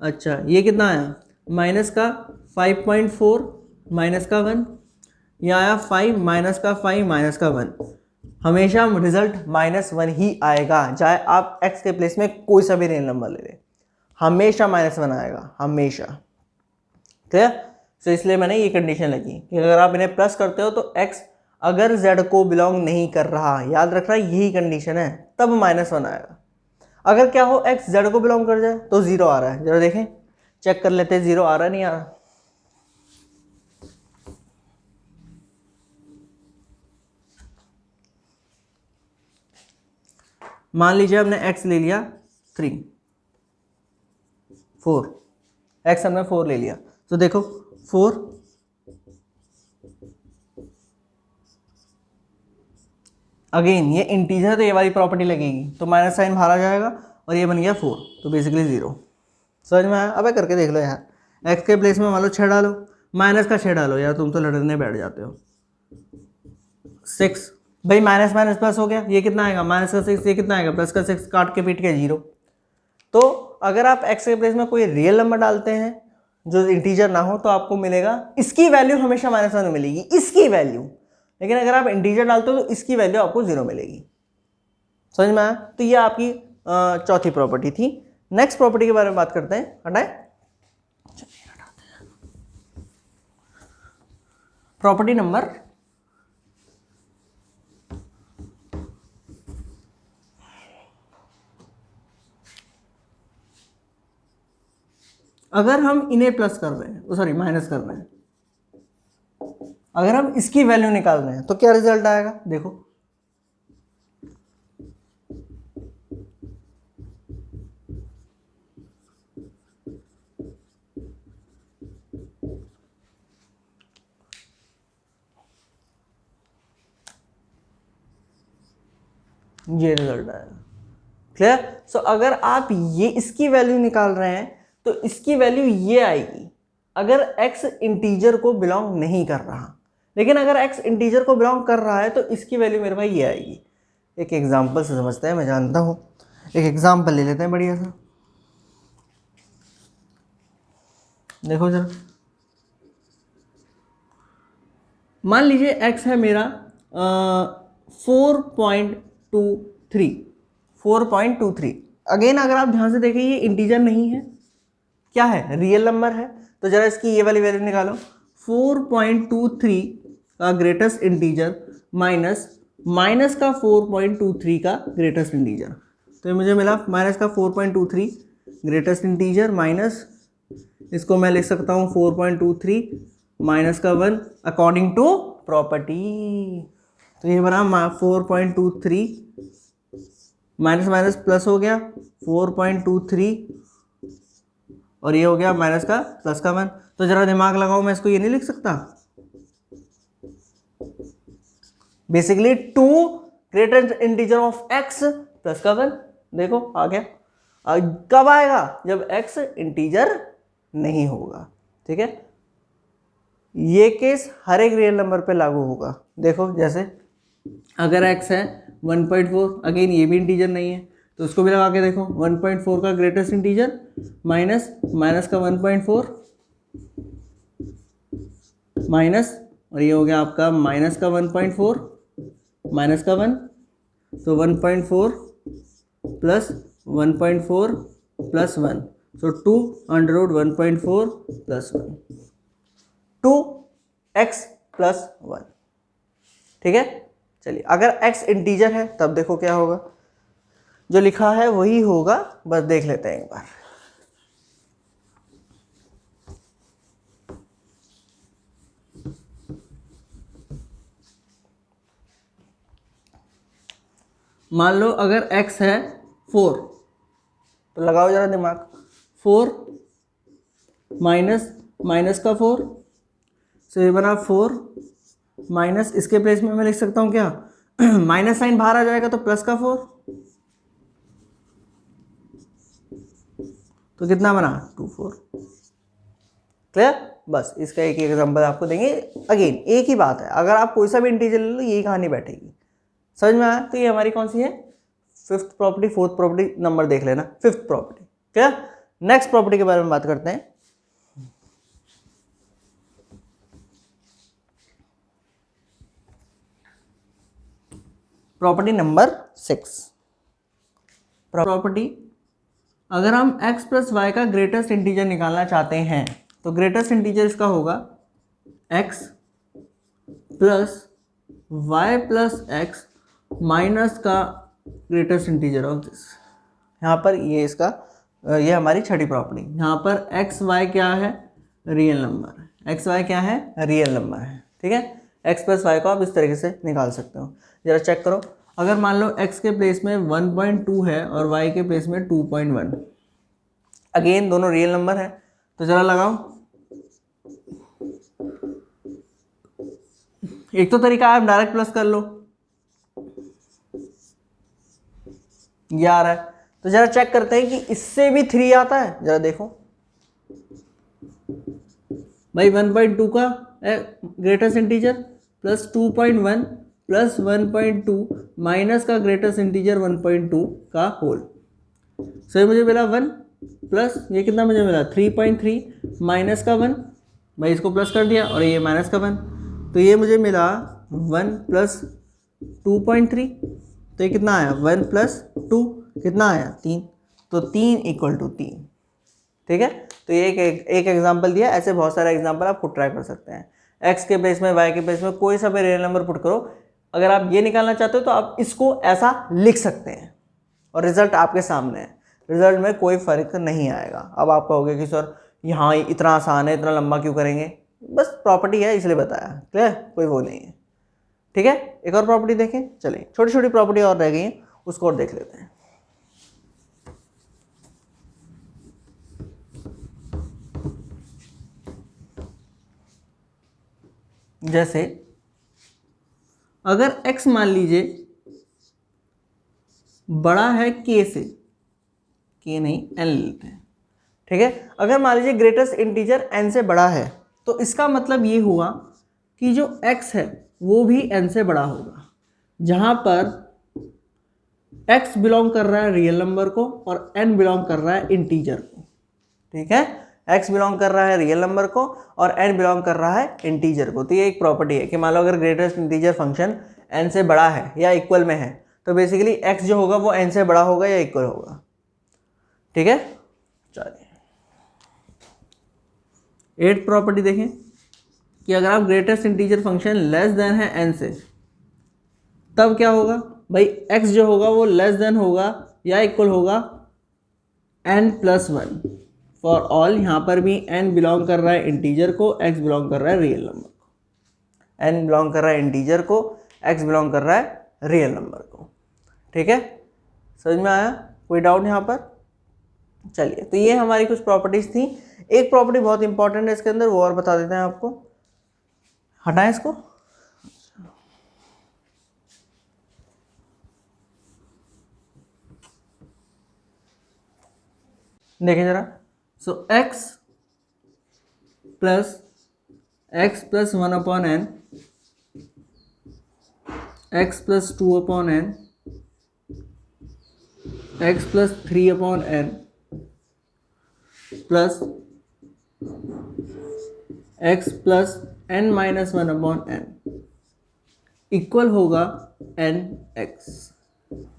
अच्छा ये कितना आया, माइनस का 5.4 माइनस का 1, ये आया 5 माइनस का 5 माइनस का 1। हमेशा रिजल्ट -1 ही आएगा, चाहे आप x के प्लेस में कोई सा भी रियल नंबर ले लें, हमेशा -1 आएगा, हमेशा। ठीक है, तो इसलिए मैंने ये कंडीशन लगी कि अगर आप इन्हें प्लस करते हो तो x अगर z को बिलोंग नहीं कर रहा, याद रखना यही कंडीशन है, तब -1 आएगा। अगर क्या हो x z को बिलोंग कर जाए तो 0 आ रहा है, जरा देखें, चेक कर लेते हैं 0 आ रहा नहीं आ रहा। मान लीजिए हमने x ले लिया 3, 4, x हमने 4 ले लिया, तो देखो 4, अगेन ये इंटीजर तो ये वाली प्रॉपर्टी लगेगी, तो माइनस साइन बाहर आ जाएगा और ये बन गया 4, तो बेसिकली 0। समझ में आया? अबे करके देख लो यार, x के प्लेस में मान लो 6 डालो, माइनस का 6 डालो, यार तुम तो लड़ने बैठ जाते हो। 6, भाई माइनस माइनस प्लस हो गया, ये कितना आएगा, माइनस का 6, ये कितना आएगा, प्लस का 6, काट के पीट के 0। तो अगर आप x के प्लेस में कोई रियल नंबर डालते हैं जो इंटीजर ना हो, तो आपको मिलेगा, इसकी वैल्यू हमेशा -1 मिलेगी, इसकी वैल्यू। लेकिन अगर आप इंटीजर डालते हो तो इसकी वैल्यू आपको 0 मिलेगी। समझ में आया? तो ये आपकी चौथी प्रॉपर्टी थी। नेक्स्ट प्रॉपर्टी के बारे में बात करते हैं, हटाए, प्रॉपर्टी नंबर, अगर हम इन्हें प्लस कर रहे हैं, सॉरी माइनस कर रहे हैं, अगर हम इसकी वैल्यू निकाल रहे हैं तो क्या रिजल्ट आएगा, देखो ये रिजल्ट आएगा। क्लियर? सो अगर आप ये इसकी वैल्यू निकाल रहे हैं तो इसकी वैल्यू ये आएगी अगर x इंटीजर को बिलोंग नहीं कर रहा। लेकिन अगर x इंटीजर को बिलोंग कर रहा है तो इसकी वैल्यू मेरे भाई ये आएगी। एक एग्जांपल से समझते हैं, मैं जानता हूं, एक एग्जांपल ले लेते हैं बढ़िया सा। देखो जरा, मान लीजिए x है मेरा 4.23। अगेन अगर आप ध्यान से देखें ये इंटीजर नहीं है, क्या है, रियल नंबर है। तो जरा इसकी ये वाली वैल्यू निकालो, 4.23 का ग्रेटेस्ट इंटीजर माइनस माइनस का 4.23 का ग्रेटेस्ट इंटीजर। तो ये मुझे मिला माइनस का 4.23 ग्रेटेस्ट इंटीजर माइनस, इसको मैं लिख सकता हूँ 4.23 माइनस का 1 अकॉर्डिंग टू प्रॉपर्टी। तो ये बना 4.23 माइनस माइनस प्लस हो गया 4.23 और ये हो गया माइनस का प्लस का 1। तो जरा दिमाग लगाओ, मैं इसको ये नहीं लिख सकता basically 2 greatest integer of x plus का 1। देखो आ गया। कब आएगा? जब x इंटीजर नहीं होगा। ठीक है, ये केस हर एक रियल नंबर पे लागू होगा। देखो जैसे अगर x है 1.4, अगेन ये भी इंटीजर नहीं है तो उसको भी लगा के देखो। 1.4 का ग्रेटेस्ट इंटीजर माइनस माइनस का 1.4 माइनस, और ये हो गया आपका माइनस का 1.4 माइनस का 1, तो 1.4 plus 1.4 plus 1, so 2 under root 1.4 plus 1, 2x plus 1। ठीक है, चलिए अगर x इंटीजर है तब देखो क्या होगा, जो लिखा है वही होगा, बस देख लेते हैं एक बार। मान लो अगर x है 4, तो लगाओ जरा दिमाग, 4 माइनस माइनस का 4, सो ये बना 4 माइनस, इसके प्लेस में मैं लिख सकता हूँ क्या माइनस साइन बाहर आ जाएगा तो प्लस का 4, तो कितना बना 2 4। क्लियर? बस इसका एक एग्जांपल आपको देंगे। अगेन एक ही बात है, अगर आप कोई सा भी इंटीजर ले लो यही कहानी बैठेगी। समझ में आया? तो ये हमारी कौन सी है? Fifth property, fourth property number देख लेना, fifth property. Clear? Next property के बारे में बात करते हैं। Property number 6। प्रॉपर्टी, अगर हम x प्लस वाई का ग्रेटेस्ट इंटीजर निकालना चाहते हैं तो ग्रेटेस्ट इंटीजर इसका होगा x plus y plus x minus का ग्रेटेस्ट इंटीजर ऑफ दिस। यहाँ पर ये इसका ये हमारी छठी प्रॉपर्टी। यहाँ पर एक्स वाई क्या है? रियल नंबर है। एक्स वाई क्या है? रियल नंबर है। ठीक है, एक्स प्लस वाई को आप इस तरीके से निकाल सकते हो। जरा चेक करो, अगर मान लो x के प्लेस में 1.2 है और y के प्लेस में 2.1, अगेन दोनों रियल नंबर है, तो जरा लगाओ। एक तो तरीका आप डायरेक्ट प्लस कर लो, ये आ रहा है, तो जरा चेक करते हैं कि इससे भी 3 आता है। जरा देखो भाई, 1.2 का greatest integer plus 2.1 plus 1.2 minus का ग्रेटेस्ट इंटीजर 1.2 का होल। सो मुझे मिला 1 प्लस ये कितना मुझे मिला 3.3 माइनस का 1, भाई इसको प्लस कर दिया, और ये माइनस का 1, तो ये मुझे मिला 1 प्लस 2.3, तो ये कितना आया 1 प्लस 2 कितना आया 3, तो 3 इक्वल टू 3। ठीक है, तो ये एक एग्जांपल दिया, ऐसे बहुत सारे एग्जांपल आप खुद ट्राई कर सकते हैं। x के बेस में y के बेस में कोई सा भी रियल नंबर पुट करो, अगर आप ये निकालना चाहते हो तो आप इसको ऐसा लिख सकते हैं और रिजल्ट आपके सामने है। रिजल्ट में कोई फर्क नहीं आएगा। अब आप कहोगे कि सर यहाँ इतना आसान है, इतना लंबा क्यों करेंगे? बस प्रॉपर्टी है इसलिए बताया। क्लियर? कोई वो नहीं है। ठीक है, एक और प्रॉपर्टी देखें। चलिए छोटी छोटी प्रॉपर्टी और रह गई हैं, उसको और देख लेते हैं। जैसे अगर x मान लीजिए बड़ा है k से, k नहीं n लेते हैं। ठीक है, अगर मान लीजिए ग्रेटेस्ट इंटीजर n से बड़ा है तो इसका मतलब ये हुआ कि जो x है वो भी n से बड़ा होगा, जहां पर x बिलोंग कर रहा है रियल नंबर को और n बिलोंग कर रहा है इंटीजर को। ठीक है, x बिलोंग कर रहा है रियल नंबर को और n बिलोंग कर रहा है इंटीजर को। तो ये एक प्रॉपर्टी है कि मान लो अगर ग्रेटेस्ट इंटीजर फंक्शन n से बड़ा है या इक्वल में है तो बेसिकली x जो होगा वो n से बड़ा होगा या इक्वल होगा। ठीक है, चलिए 8th प्रॉपर्टी देखें कि अगर आप greatest integer function less than है n से, तब क्या होगा भाई, x जो होगा वो लेस देन होगा या इक्वल होगा n+1 फॉर ऑल। यहाँ पर भी n बिलोंग कर रहा है इंटीजर को, x बिलोंग कर रहा है रियल नंबर को। n बिलोंग कर रहा है इंटीजर को, x बिलोंग कर रहा है रियल नंबर को। ठीक है, समझ में आया? कोई डाउट यहाँ पर? चलिए, तो ये हमारी कुछ प्रॉपर्टीज थी। एक प्रॉपर्टी बहुत इंपॉर्टेंट है इसके अंदर, वो और बता देते हैं आपको। हटाएं इसको। देखिए जरा, सो x plus 1/n, x plus 2/n, x plus 3/n plus x plus n-1/n equal होगा nx।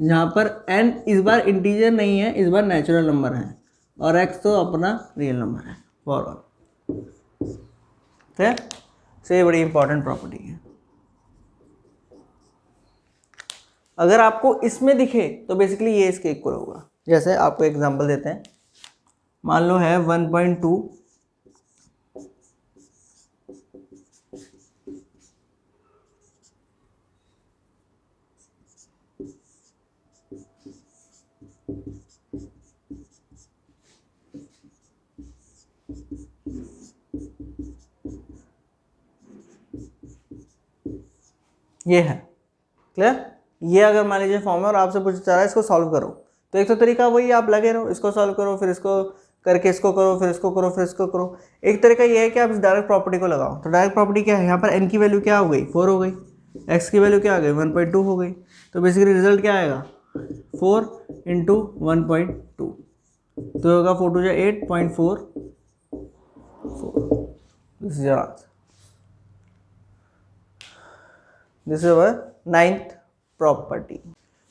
यहाँ पर n इस बार इंटीजर नहीं है, इस बार नेचुरल नंबर है, और x तो अपना रियल नंबर है फॉर ऑल। ठीक है, तो ये बड़ी इंपॉर्टेंट प्रॉपर्टी है। अगर आपको इसमें दिखे तो बेसिकली ये इसके इक्वल होगा। जैसे आपको एग्जांपल देते हैं, मान लो है 1.2 ये है क्लियर। ये अगर मान लीजिए फॉर्म है और आपसे पूछा जा रहा है इसको सॉल्व करो, तो एक तो तरीका वही, आप लगे रहो, इसको सॉल्व करो, फिर इसको करके इसको करो, फिर इसको करो, फिर इसको करो। एक तरीका ये है कि आप इस डायरेक्ट प्रॉपर्टी को लगाओ। तो डायरेक्ट प्रॉपर्टी क्या है, यहाँ पर n की वैल्यू क्या हो गई, 4 हो गई, x की वैल्यू क्या आ गई, 1.2 हो गई। तो बेसिकली रिजल्ट क्या आएगा, 4 × 1.2, तो होगा 4 2 8.44। This is your answer. This is our 9th property.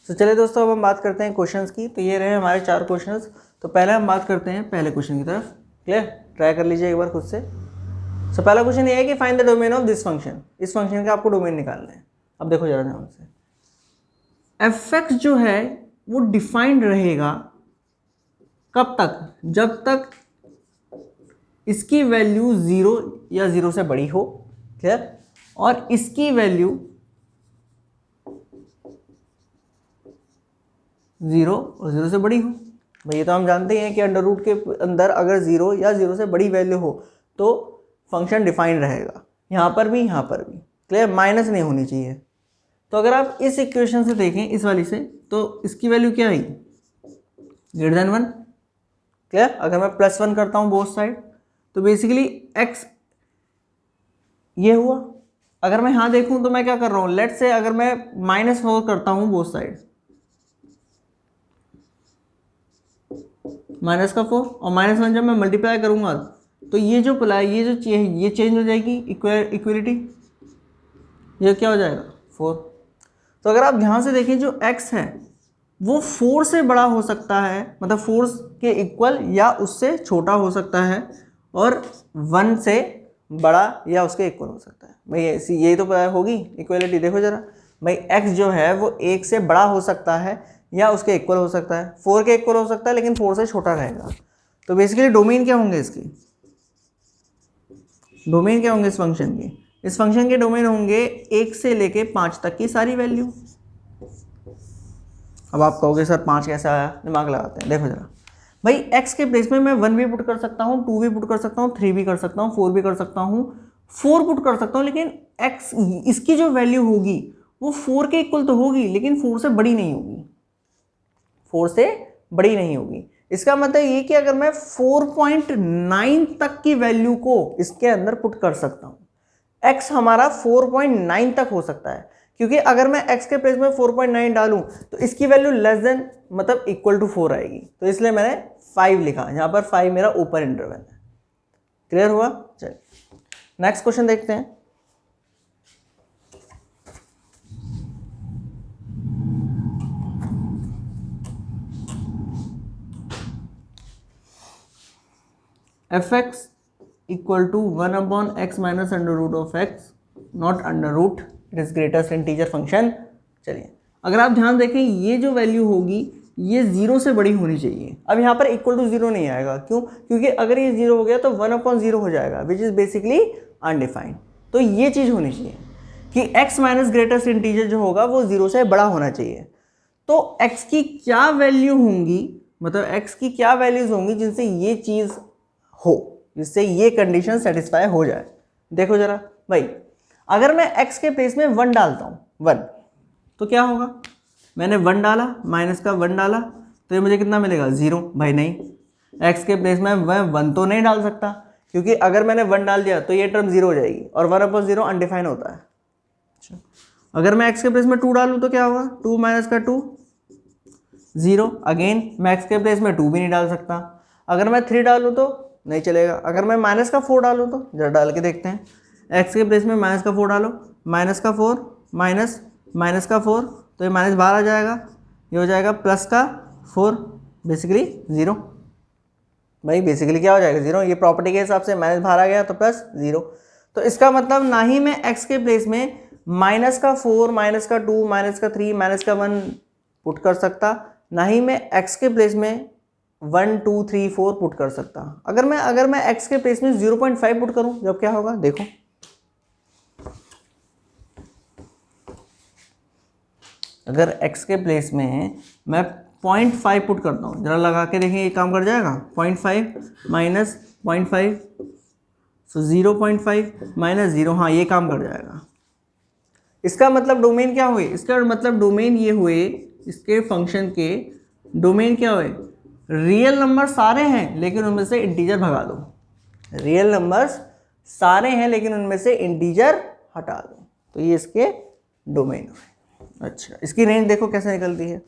तो चलिए दोस्तों, अब हम बात करते हैं क्वेश्चंस की। तो ये रहे हमारे 4 क्वेश्चंस। तो पहले हम बात करते हैं पहले क्वेश्चन की तरफ। क्लियर, ट्राई कर लीजिए एक बार खुद से। सो पहला क्वेश्चन ये है कि find the domain of this function. इस फंक्शन का आपको डोमेन निकालना है। अब देखो जरा ध्यान से, f(x) जो है वो डिफाइंड रहेगा कब तक, जब तक इसकी वैल्यू 0 या 0 से बड़ी हो। क्लियर, और इसकी वैल्यू 0 और 0 से बड़ी हो। भाई ये तो हम जानते हैं कि अंडर रूट के अंदर अगर 0 या 0 से बड़ी वैल्यू हो तो फंक्शन डिफाइंड रहेगा, यहाँ पर भी, यहाँ पर भी। क्लियर, माइनस नहीं होनी चाहिए। तो अगर आप इस इक्वेशन से देखें, इस वाली से, तो इसकी वैल्यू क्या आई, >1। क्लियर, अगर मैं +1 करता हूँ बोथ साइड तो बेसिकली x ये हुआ। अगर मैं यहाँ देखूँ तो मैं क्या कर रहा हूँ, लेट से अगर मैं -4 करता हूँ बोथ साइड, -4 और -1 जब मैं मल्टीप्लाई करूंगा तो ये जो ये चेंज हो जाएगी इक्वलिटी, ये क्या हो जाएगा 4। तो अगर आप ध्यान से देखें, जो x है वो 4 से बड़ा हो सकता है, मतलब 4 के इक्वल या उससे छोटा हो सकता है, और 1 से बड़ा या उसके इक्वल हो सकता है। भाई यही तो होगी इक्वलिटी। देखो जरा भाई, x जो है वो 1 से बड़ा हो सकता है या उसके इक्वल हो सकता है, 4 के इक्वल हो सकता है लेकिन 4 से छोटा रहेगा। तो बेसिकली डोमेन क्या होंगे इसकी, डोमेन क्या होंगे इस फंक्शन के, इस फंक्शन के डोमेन होंगे 1 से लेके 5 तक की सारी वैल्यू। अब आप कहोगे सर 5 कैसे आया, दिमाग लगाते हैं। देखो जरा भाई, x के प्लेस में मैं 1 भी पुट कर सकता हूँ, 2 भी पुट कर सकता हूँ, 3 भी कर सकता हूँ, 4 भी कर सकता हूँ, 4 पुट कर सकता हूँ, लेकिन x इसकी जो वैल्यू होगी वो 4 के इक्वल तो होगी लेकिन 4 से बड़ी नहीं होगी, 4 से बड़ी नहीं होगी। इसका मतलब ये कि अगर मैं 4.9 तक की वैल्यू को इसके अंदर पुट कर सकता हूँ, x हमारा 4.9 तक हो सकता है, क्योंकि अगर मैं x के प्लेस में 4.9 डालूं तो इसकी वैल्यू लेस देन मतलब इक्वल टू 4 आएगी। तो इसलिए मैंने 5 लिखा, यहाँ पर 5 मेरा ओपन इंटरवल है। क्लियर हुआ? चलिए नेक्स्ट क्वेश्चन देखते हैं। f(x) equal to 1/x minus under root of x, not under root, it is greatest integer function, चलिए अगर आप ध्यान देखें ये जो वैल्यू होगी ये 0 से बड़ी होनी चाहिए। अब यहाँ पर इक्वल टू 0 नहीं आएगा, क्यों? क्योंकि अगर ये 0 हो गया तो 1/0 हो जाएगा विच इज़ बेसिकली अनडिफाइंड। तो ये चीज़ होनी चाहिए कि x माइनस ग्रेटेस्ट इंटीजर जो होगा वो 0 से बड़ा होना चाहिए। तो x की क्या वैल्यू होंगी, मतलब x की क्या वैल्यूज होंगी जिनसे ये चीज़ हो, जिससे ये कंडीशन सेटिस्फाई हो जाए। देखो जरा भाई, अगर मैं x के प्लेस में 1 डालता हूँ 1, तो क्या होगा? मैंने 1 डाला, माइनस का 1 डाला, तो ये मुझे कितना मिलेगा? 0। भाई नहीं, x के प्लेस में मैं 1 तो नहीं डाल सकता, क्योंकि अगर मैंने 1 डाल दिया तो ये टर्म 0 हो जाएगी और 1/0 अनडिफाइन होता है। अच्छा, अगर मैं x के प्लेस में 2 डालूँ तो क्या होगा? 2 माइनस का 2 0। अगेन मैं x के प्लेस में 2 भी नहीं डाल सकता। अगर मैं 3 डालूँ तो नहीं चलेगा। अगर मैं माइनस का 4 डालूँ तो जरा डाल के देखते हैं। x के प्लेस में माइनस का 4 डालो, माइनस का 4 माइनस माइनस का 4, तो ये माइनस बाहर आ जाएगा, ये हो जाएगा प्लस का 4, बेसिकली 0। भाई बेसिकली क्या हो जाएगा? 0। ये प्रॉपर्टी के हिसाब से माइनस बाहर आ गया तो प्लस 0। तो इसका मतलब ना ही मैं x के प्लेस में माइनस का 4 माइनस का 2 माइनस का 3 माइनस का 1 पुट कर सकता, ना ही मैं x के प्लेस में 1 2 3 4 पुट कर सकता। अगर मैं x के प्लेस में 0.5 पुट करूं, जब क्या होगा देखो। अगर x के प्लेस में मैं 0.5 पुट करता हूँ, जरा लगा के देखें ये काम कर जाएगा। 0.5 माइनस 0.5, सो 0.5 माइनस 0, हाँ ये काम कर जाएगा। इसका मतलब डोमेन क्या हुए? इसका मतलब डोमेन ये हुए, इसके फंक्शन के डोमेन क्या हुए? रियल नंबर सारे हैं लेकिन उनमें से इंटीजर भगा दो। रियल नंबर्स सारे हैं लेकिन उनमें से इंटीजर हटा दो, तो ये इसके डोमेन हुए। अच्छा, इसकी रेंज देखो कैसे निकलती है।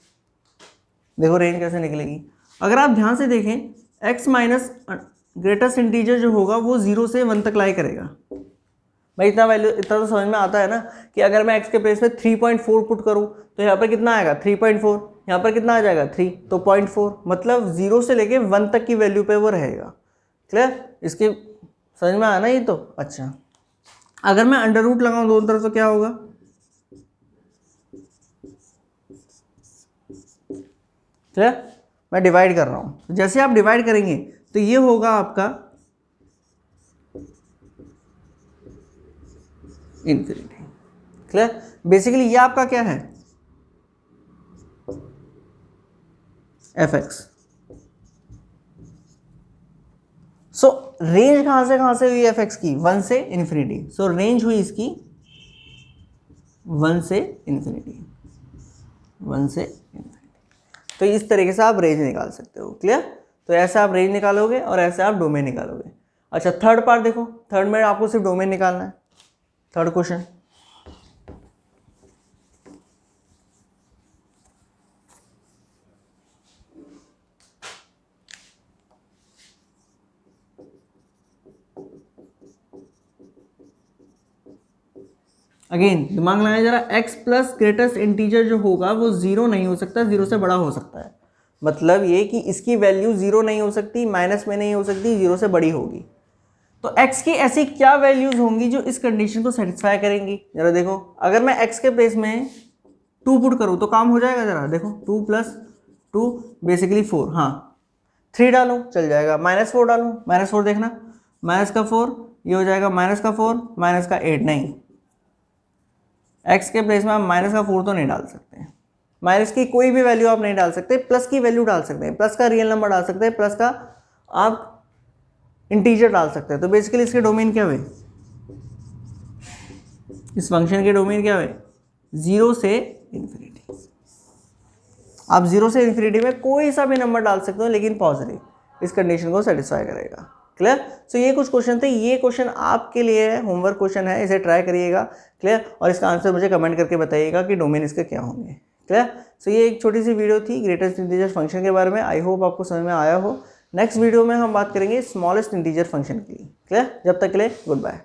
देखो रेंज कैसे निकलेगी। अगर आप ध्यान से देखें, x माइनस ग्रेटेस्ट इंटीजर जो होगा वो 0 से 1 तक लाई करेगा। भाई इतना तो समझ में आता है ना कि अगर मैं x के प्लेस में 3.4 पुट करूं तो यहाँ पर कितना आएगा? 3.4। यहाँ पर कितना आ जाएगा? 3, तो 0.4, मतलब 0 से लेके 1 तक की वैल्यू पे वो रहेगा। क्लियर? इसके समझ में आया ना ये तो? अच्छा, अगर मैं अंडर रूट लगाऊं दोनों तरफ तो क्या होगा? क्लियर? मैं डिवाइड कर रहा हूं, तो जैसे आप डिवाइड करेंगे तो ये होगा आपका इन्फिनिटी। क्लियर? बेसिकली ये आपका क्या है? fx। सो रेंज कहां से हुई fx की? 1 से इन्फिनिटी। सो रेंज हुई इसकी 1 से इन्फिनिटी, 1 से इन्फिनिटी। तो इस तरीके से आप रेंज निकाल सकते हो। क्लियर? तो ऐसे आप रेंज निकालोगे और ऐसे आप डोमेन निकालोगे। अच्छा, थर्ड पार्ट देखो। थर्ड में आपको सिर्फ डोमेन निकालना है। थर्ड क्वेश्चन, अगेन दिमाग लगाए जरा। x प्लस ग्रेटेस्ट इंटीजर जो होगा वो 0 नहीं हो सकता, 0 से बड़ा हो सकता है। मतलब ये कि इसकी वैल्यू 0 नहीं हो सकती, माइनस में नहीं हो सकती, 0 से बड़ी होगी। तो x की ऐसी क्या वैल्यूज होंगी जो इस कंडीशन को सेटिस्फाई करेंगी? जरा देखो, अगर मैं x के प्लेस में 2 पुट करूं तो काम हो जाएगा। जरा देखो, 2 + 2 बेसिकली 4, हाँ 3 डालूं चल जाएगा, -4 डालूं, -4 देखना, माइनस का 4, ये हो जाएगा माइनस का 4 माइनस का 8। नहीं, x के प्लेस में आप माइनस का 4 तो नहीं डाल सकते। माइनस की कोई भी वैल्यू आप नहीं डाल सकते, प्लस की वैल्यू डाल सकते हैं, प्लस का रियल नंबर डाल सकते हैं, प्लस का आप इंटीजर डाल सकते हैं। तो बेसिकली इसके डोमेन क्या हुए? इस फंक्शन के डोमेन क्या हुए? 0 से इन्फिनिटी। आप 0 से इन्फिनिटी में कोई सा भी नंबर डाल सकते हो लेकिन पॉजिटिव, इस कंडीशन को सेटिस्फाई करेगा। क्लियर? सो ये कुछ क्वेश्चन थे। ये क्वेश्चन आपके लिए है, होमवर्क क्वेश्चन है, इसे ट्राई करिएगा। क्लियर? और इसका आंसर मुझे कमेंट करके बताइएगा कि डोमेन इसके क्या होंगे। क्लियर? सो ये एक छोटी सी वीडियो थी ग्रेटेस्ट इंटीजर फंक्शन के बारे में। आई होप आपको समझ में आया हो। नेक्स्ट वीडियो में हम बात करेंगे स्मॉलेस्ट इंटीजर फंक्शन की। क्लियर? जब तक के लिए गुड बाय।